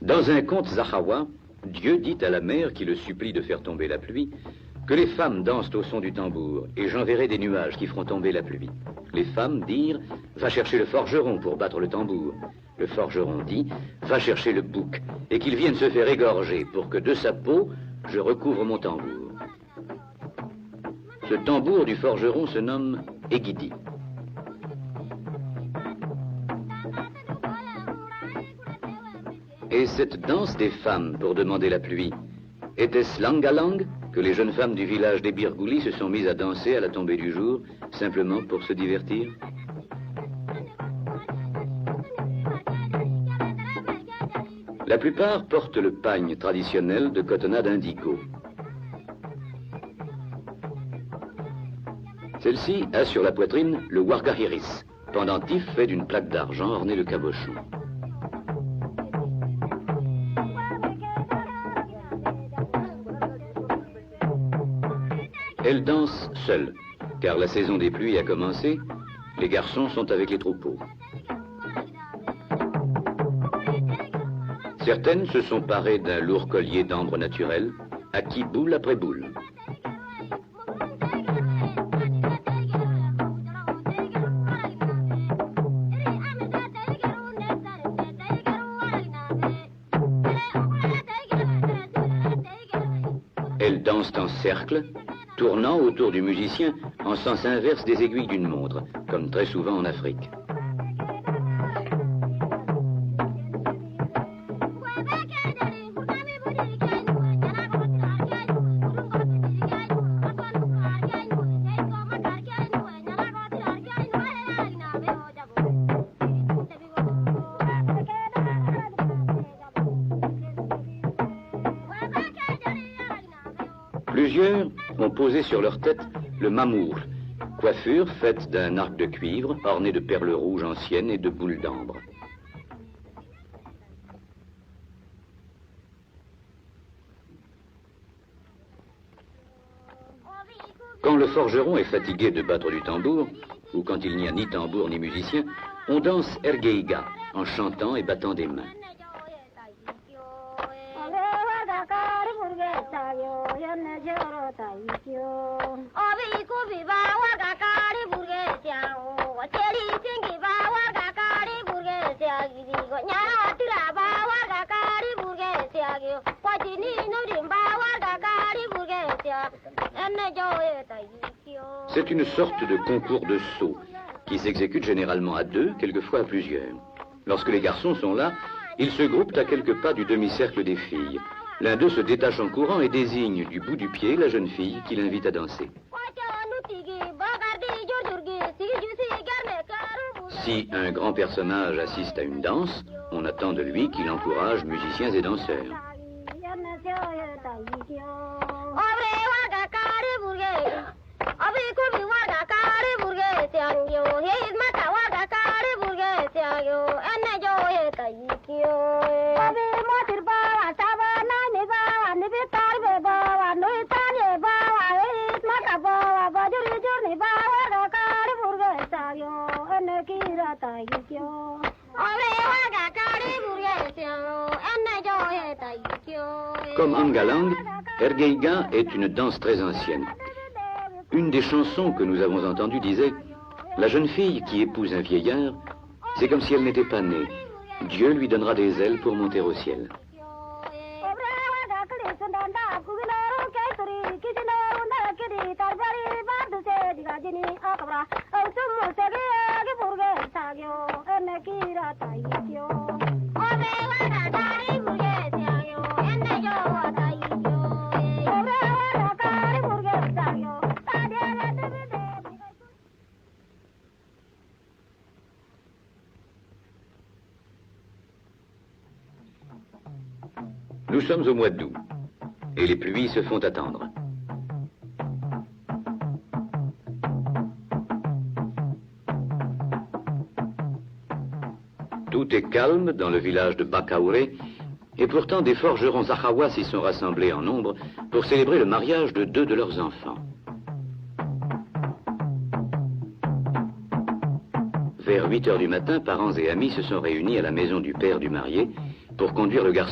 Dans un conte Zahawa, Dieu dit à la mer qui le supplie de faire tomber la pluie que les femmes dansent au son du tambour et j'enverrai des nuages qui feront tomber la pluie. Les femmes dirent « Va chercher le forgeron pour battre le tambour ». Le forgeron dit « Va chercher le bouc et qu'il vienne se faire égorger pour que de sa peau, je recouvre mon tambour ». Ce tambour du forgeron se nomme Egidi. Et cette danse des femmes pour demander la pluie, était-ce Langalang que les jeunes femmes du village des Birgouli se sont mises à danser à la tombée du jour, simplement pour se divertir? La plupart portent le pagne traditionnel de cotonnade indigo. Celle-ci a sur la poitrine le wargahiris, pendentif fait d'une plaque d'argent ornée de cabochons. Elle danse seule, car la saison des pluies a commencé, les garçons sont avec les troupeaux. Certaines se sont parées d'un lourd collier d'ambre naturel, acquis boule après boule. Elles dansent en cercle, tournant autour du musicien en sens inverse des aiguilles d'une montre, comme très souvent en Afrique. Plusieurs ont posé sur leur tête le mamour, coiffure faite d'un arc de cuivre orné de perles rouges anciennes et de boules d'ambre. Quand le forgeron est fatigué de battre du tambour, ou quand il n'y a ni tambour ni musicien, on danse ergeiga en chantant et battant des mains. C'est une sorte de concours de saut qui s'exécute généralement à deux, quelquefois à plusieurs. Lorsque les garçons sont là, ils se groupent à quelques pas du demi-cercle des filles. L'un d'eux se détache en courant et désigne du bout du pied la jeune fille qui l'invite à danser. Si un grand personnage assiste à une danse, on attend de lui qu'il encourage musiciens et danseurs. Comme Angalang, Ergeiga est une danse très ancienne. Une des chansons que nous avons entendues disait « La jeune fille qui épouse un vieillard, c'est comme si elle n'était pas née. Dieu lui donnera des ailes pour monter au ciel. » Nous sommes au mois d'août et les pluies se font attendre. Tout est calme dans le village de Bakaouré et pourtant des forgerons Zahawa s'y sont rassemblés en nombre pour célébrer le mariage de deux de leurs enfants. Vers 8 heures du matin, parents et amis se sont réunis à la maison du père du marié pour conduire le garçon